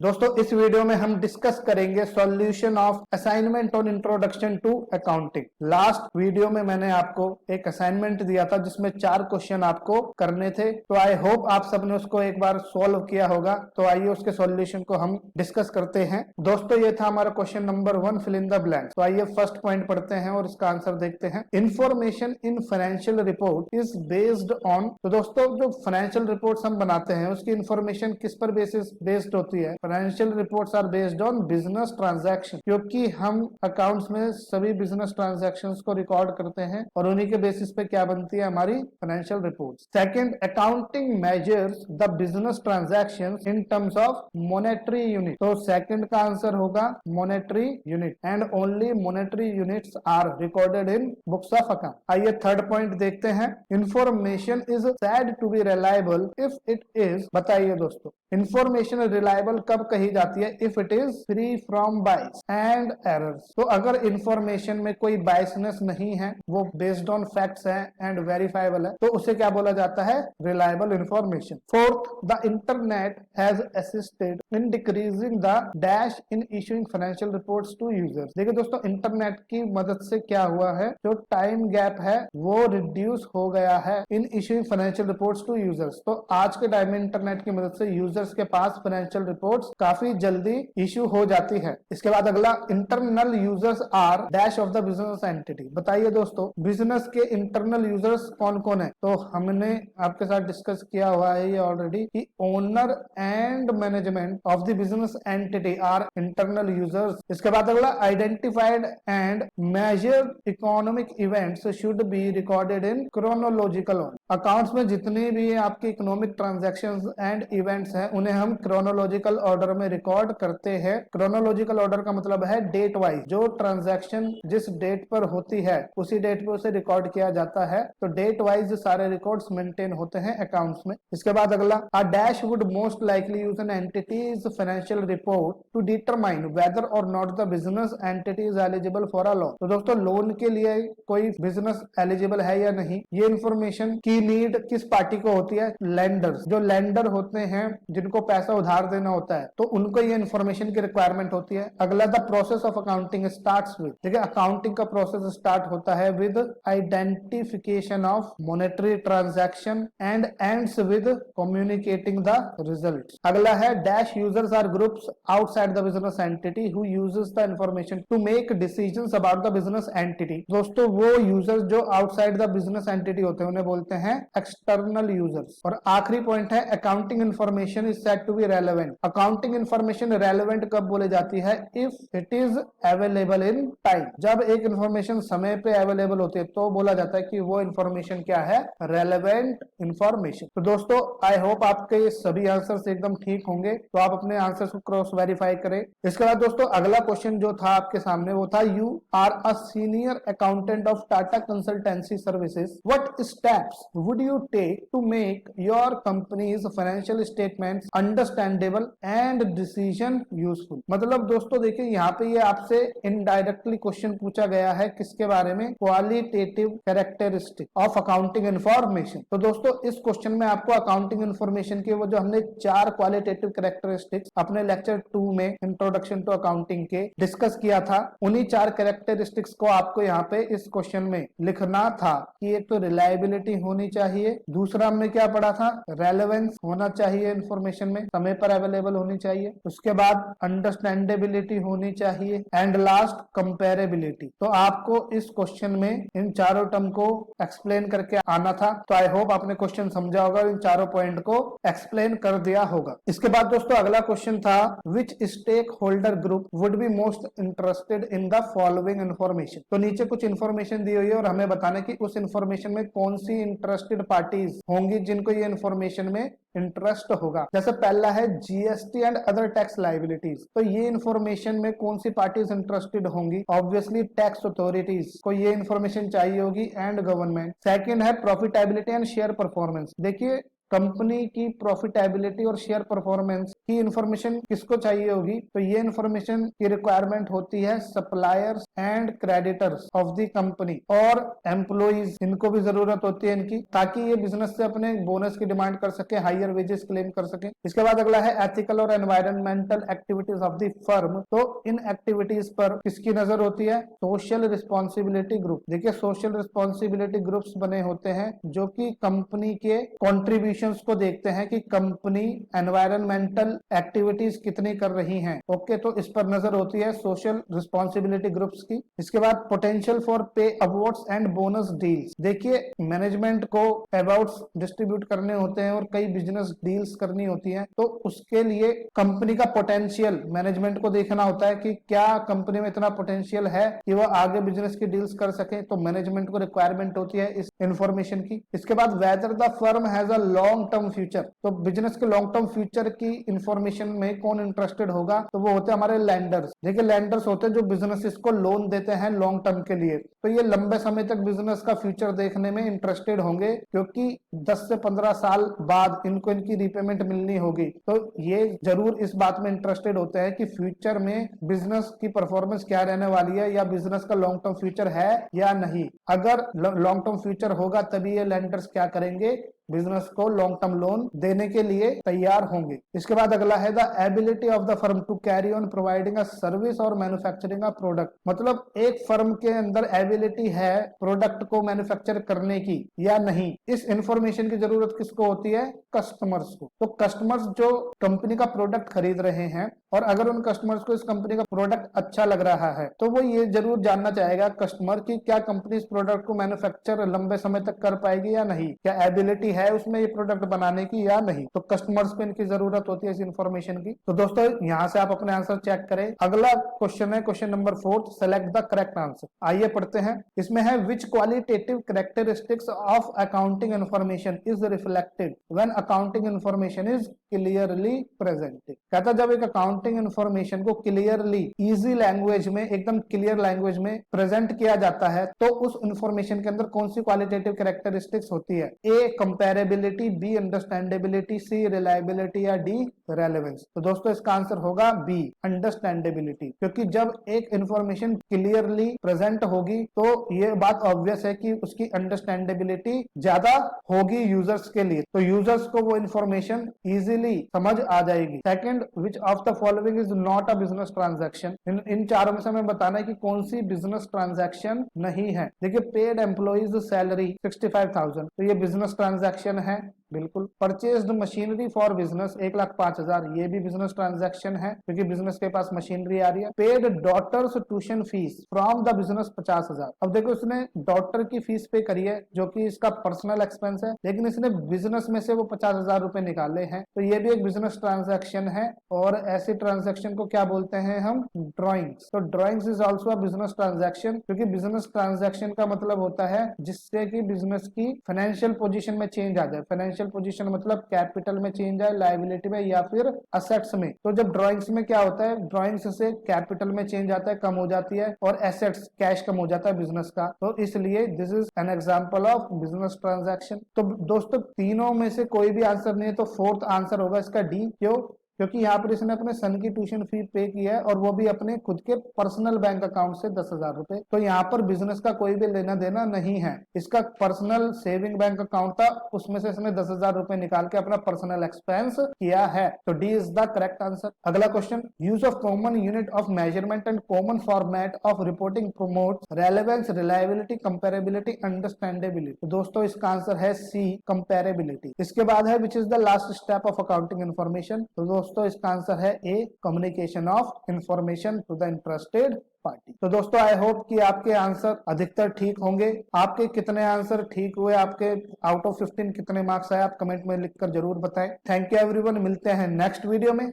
दोस्तों इस वीडियो में हम डिस्कस करेंगे solution of assignment on introduction to accounting. Last video में मैंने आपको एक असाइनमेंट दिया था जिसमें 4 क्वेश्चन आपको करने थे, तो आई होप आप सबने उसको एक बार सॉल्व किया होगा। तो आइए उसके सॉल्यूशन को हम डिस्कस करते हैं। दोस्तों ये था हमारा question number 1, fill in the blank. तो आइए फर्स्ट पॉइंट पढ़ते हैं और इसका आंसर देखते हैं। Information in financial report is based on. तो दोस्तों जो फाइनेंशियल रिपोर्ट्स हम बनाते हैं उसकी इंफॉर्मेशन किस पर बेस्ड होती है? Financial reports are based on business transaction, क्योंकि हम अकाउंट्स में सभी बिजनेस ट्रांजैक्शंस को रिकॉर्ड करते हैं और उन्हीं के बेसिस पे क्या बनती है हमारी financial reports. Second, accounting measures the business transactions in terms of monetary unit. तो सेकंड का आंसर होगा monetary unit, and only monetary units are recorded in books of account. आइए थर्ड पॉइंट देखते हैं। Information is said to be reliable if it is. बताइए दोस्तों, information reliable कब कही जाती है? If it is free from bias and errors. तो अगर इंफॉर्मेशन में कोई बाइसनेस नहीं है, वो बेस्ड ऑन फैक्ट्स है एंड वेरीफाइबल है, तो उसे क्या बोला जाता है? Reliable information. Fourth, the internet has assisted in decreasing the dash in issuing financial reports to users. देखिए दोस्तों, इंटरनेट की मदद से क्या हुआ है, जो टाइम गैप है वो रिड्यूस हो गया है in issuing financial reports to users. तो आज के टाइम में इंटरनेट की मदद से यूजर्स के पास फाइनेंशियल रिपोर्ट्स काफी जल्दी इशू हो जाती है। इसके बाद अगला, internal users are dash of the business entity. बताइए दोस्तों, बिजनेस के इंटरनल यूजर्स कौन कौन है? तो हमने आपके साथ डिस्कस किया हुआ है ये ऑलरेडी कि owner and management of the business entity are internal users. इसके बाद अगला, identified and measured economic events should be recorded in chronological order. Accounts में जितनी भी आपकी इकोनॉमिक ट्रांजैक्शंस एंड इवेंट्स हैं उन्हें हम क्रोनोलॉजिकल ऑर्डर में रिकॉर्ड करते हैं। क्रोनोलॉजिकल ऑर्डर का मतलब है डेट वाइज, जो ट्रांजैक्शन जिस डेट पर होती है उसी डेट पे उसे रिकॉर्ड किया जाता है। तो डेट वाइज सारे रिकॉर्ड्स मेंटेन होते हैं अकाउंट्स में। इसके बाद अगला, a dash would most likely use an entity's financial report to determine whether or not the business entity is eligible for a loan. तो दोस्तों, लोन के लिए कोई बिजनेस एलिजिबल है या नहीं, ये इंफॉर्मेशन की नीड किस पार्टी को होती है? लेंडर्स। जो लेंडर होते हैं जिनको पैसा उधार देना होता है, तो उनको ये इन्फॉर्मेशन की रिक्वायरमेंट होती है। अगला, the process of accounting starts with. देखिए, अकाउंटिंग का प्रोसेस स्टार्ट होता है with identification of monetary transaction and ends with communicating the results. अगला है, dash users are groups outside the business entity who uses the information to make decisions about the business entity. दोस्तों, वो users जो outside the business entity होते हैं उन्हें बोलते हैं एक्सटर्नल यूजर्स। और आखिरी पॉइंट है, accounting information is said to be relevant. Accounting information relevant कब बोली जाती है? If it is available in time. जब एक इंफॉर्मेशन समय पे अवेलेबल होती है तो बोला जाता है कि वो इंफॉर्मेशन क्या है? Relevant information. तो दोस्तों, आई होप आपके सभी आंसर्स एकदम ठीक होंगे, तो आप अपने आंसर्स को क्रॉस वेरीफाई करें। इसके बाद दोस्तों, अगला क्वेश्चन जो था आपके सामने वो था, you are a senior accountant of Tata consultancy services, what steps would you take to make your company's financial statements understandable and decision useful। मतलब दोस्तों देखिए, यहाँ पे ये आपसे इनडायरेक्टली क्वेश्चन पूछा गया है किसके बारे में? Qualitative characteristic of accounting information. तो दोस्तों, इस क्वेश्चन में आपको अकाउंटिंग इंफॉर्मेशन के वो जो हमने 4 क्वालिटेटिव कैरेक्टरिस्टिक्स अपने लेक्चर 2 में इंट्रोडक्शन टू अकाउंटिंग के डिस्कस किया था, उन्हीं 4 कैरेक्टरिस्टिक्स को आपको यहाँ पे इस क्वेश्चन में लिखना था कि एक तो रिलायबिलिटी होनी चाहिए, दूसरा हमने क्या पढ़ा था? रेलेवेंस होना चाहिए इंफॉर्मेशन में, समय पर अवेलेबल होनी चाहिए, उसके बाद अंडरस्टैंडेबिलिटी होनी चाहिए, एंड लास्ट कंपेरेबिलिटी। तो आपको इस क्वेश्चन में इन चारों टर्म को एक्सप्लेन करके आना था। तो आई होप आपने क्वेश्चन समझा होगा, इन चारों पॉइंट को एक्सप्लेन कर दिया होगा। इसके बाद दोस्तों अगला क्वेश्चन था, which stakeholder group would be most interested in the following information. तो नीचे कुछ इंफॉर्मेशन दी हुई है और हमें बताना कि उस इंफॉर्मेशन में कौन सी इंटरेस्टेड पार्टीज होंगी जिनको ये इंफॉर्मेशन में इंटरेस्ट होगा। जैसे पहला है GST and other tax liabilities. तो ये इंफॉर्मेशन में कौन सी पार्टीज इंटरेस्टेड होंगी? ऑब्वियसली टैक्स अथॉरिटीज को ये इंफॉर्मेशन चाहिए होगी एंड गवर्नमेंट। सेकंड है प्रॉफिटेबिलिटी एंड शेयर परफॉर्मेंस। देखिए, कंपनी की प्रॉफिटेबिलिटी और शेयर परफॉर्मेंस की इंफॉर्मेशन किसको चाहिए होगी? तो ये इंफॉर्मेशन की रिक्वायरमेंट होती है suppliers and creditors of the company और एम्प्लॉइज, इनको भी जरूरत होती है इनकी, ताकि ये बिजनेस से अपने बोनस की डिमांड कर सके, हायर वेजेस क्लेम कर सके। इसके बाद अगला है एथिकल और environmental activities of the firm. तो इन एक्टिविटीज पर किसकी नजर होती है? Social responsibility group. देखिए सोशल रिस्पॉन्सिबिलिटी ग्रुप्स बने होते हैं जो कि कंपनी के कॉन्ट्रीब्यूशंस को देखते हैं कि कंपनी एनवायरमेंटल एक्टिविटीज कितनी कर रही हैं। ओके, तो इस पर नजर होती है सोशल रिस्पॉन्सिबिलिटी ग्रुप्स की। इसके बाद पोटेंशियल फॉर पे अवार्ड्स एंड बोनस डील्स। देखिए मैनेजमेंट को अवार्ड्स डिस्ट्रीब्यूट करने होते हैं और कई बिजनेस डील्स करनी होती हैं, तो उसके लिए कंपनी का पोटेंशियल मैनेजमेंट को देखना होता है कि क्या कंपनी में इतना पोटेंशियल है कि वो आगे बिजनेस की डील्स कर सके। तो मैनेजमेंट को रिक्वायरमेंट होती है इस इंफॉर्मेशन की। इसके बाद whether the firm has a long term future. तो बिजनेस के लॉन्ग टर्म फ्यूचर की इंफॉर्मेशन में कौन इंटरेस्टेड होगा? तो वो होते हैं हमारे लैंडर्स। देखिए लैंडर्स होते हैं जो बिजनेसेस को लोन देते हैं लॉन्ग टर्म के लिए, तो ये लंबे समय तक बिजनेस का फ्यूचर देखने में इंटरेस्टेड होंगे क्योंकि 10 से 15 साल बाद इनको इनकी रीपेमेंट मिलनी होगी। तो ये जरूर इस बात में इंटरेस्टेड होते हैं कि फ्यूचर में बिजनेस की परफॉर्मेंस क्या रहने वाली है या बिजनेस का लॉन्ग टर्म फ्यूचर है या नहीं। अगर लॉन्ग टर्म फ्यूचर होगा तभी ये लैंडर्स क्या करेंगे? बिजनेस को लॉन्ग टर्म लोन देने के लिए तैयार होंगे। इसके बाद अगला है the ability of the firm to carry on providing a service और मैन्युफैक्चरिंग अ प्रोडक्ट। मतलब एक फर्म के अंदर एबिलिटी है प्रोडक्ट को मैन्युफैक्चर करने की या नहीं, इस इंफॉर्मेशन की जरूरत किसको होती है? कस्टमर्स को। तो कस्टमर्स जो कंपनी का प्रोडक्ट खरीद रहे हैं और अगर उन कस्टमर्स को इस कंपनी का प्रोडक्ट अच्छा लग रहा है तो वो ये जरूर जानना चाहेगा कस्टमर की क्या कंपनी इस प्रोडक्ट को मैन्युफैक्चर लंबे समय तक कर पाएगी या नहीं, क्या एबिलिटी है उसमें ये प्रोडक्ट बनाने की या नहीं। तो कस्टमर्स को इनकी जरूरत होती है इस इंफॉर्मेशन की। तो दोस्तों यहाँ से आप अपने आंसर चेक करें। अगला क्वेश्चन है question number 4, select the correct answer. आइए पढ़ते हैं। इसमें है which qualitative characteristics of accounting information is reflected when accounting information is clearly presented. कहता जब एक अकाउंटिंग इंफॉर्मेशन को क्लियरली इजी लैंग्वेज में, एकदम क्लियर लैंग्वेज में प्रेजेंट किया जाता है तो उस इंफॉर्मेशन के अंदर कौन सी क्वालिटेटिव कैरेक्टरिस्टिक्स होती है? ए कंपैरेबिलिटी, बी अंडरस्टैंडेबिलिटी, सी रिलायबिलिटी या डी रेलेवेंस। तो दोस्तों इसका आंसर होगा बी अंडरस्टैंडेबिलिटी, क्योंकि जब एक इंफॉर्मेशन क्लियरली प्रेजेंट होगी तो ये बात ऑब्वियस है कि उसकी अंडरस्टैंडेबिलिटी ज्यादा होगी यूजर्स के लिए, तो यूजर्स को वो इंफॉर्मेशन इजीली समझ आ जाएगी। Second, which of the following is not a business transaction. इन चारों में से हमें बताना है कि कौन सी बिजनेस ट्रांजैक्शन नहीं है। देखिए पेड एम्प्लॉइज सैलरी 65,000, तो ये बिजनेस ट्रांजैक्शन है बिल्कुल। परचेज्ड मशीनरी फॉर बिजनेस 1,05,000, ये भी बिजनेस ट्रांजैक्शन है क्योंकि बिजनेस के पास मशीनरी आ रही है। Paid daughter's tuition fees from the business 50,000। अब देखो इसने डॉटर की फीस पे करी है जो कि इसका पर्सनल एक्सपेंस है, लेकिन इसने बिजनेस में से वो 50,000 रुपए निकाले हैं, तो ये भी एक बिजनेस ट्रांजैक्शन है। और ऐसे ट्रांजैक्शन को क्या बोलते हैं हम? ड्रॉइंग्स। तो drawings is also a business transaction, क्योंकि बिजनेस ट्रांजैक्शन का मतलब होता है जिससे कि बिजनेस की फाइनेंशियल पोजीशन में चेंज आ जाए। फाइनेंशियल पोजीशन मतलब कैपिटल में चेंज आए, लायबिलिटी में या फिर असेट्स में। तो जब ड्रॉइंग्स में क्या होता है, ड्रॉइंग्स से कैपिटल में चेंज आता है, कम हो जाती है, और एसेट्स कैश कम हो जाता है बिजनेस का, तो इसलिए this is an example of business transaction. तो दोस्तों तीनों में से कोई भी आंसर नहीं है, तो फोर्थ आंसर होगा इसका डी। क्यों? क्योंकि यहाँ पर इसने अपने सन की ट्यूशन फी पे की है और वो भी अपने खुद के पर्सनल बैंक अकाउंट से 10,000 रुपए। तो यहाँ पर बिजनेस का कोई भी लेना देना नहीं है। इसका पर्सनल सेविंग बैंक अकाउंट था, उसमें से इसने 10,000 रुपए निकाल के अपना पर्सनल एक्सपेंस किया है। तो D is the correct answer. अगला question, use of common unit of measurement and common format of reporting promote relevance, reliability, comparability, understandability. तो दोस्तों इसका आंसर है सी कंपेरेबिलिटी। इसके बाद है which is the last step of accounting information. तो दोस्तों इसका आंसर है A communication of information to the interested party. तो दोस्तों आई होप कि आपके आंसर अधिकतर ठीक होंगे। आपके कितने आंसर ठीक हुए, आपके आउट ऑफ 15 कितने मार्क्स आए, आप कमेंट में लिखकर जरूर बताएं। थैंक यू एवरीवन, मिलते हैं नेक्स्ट वीडियो में।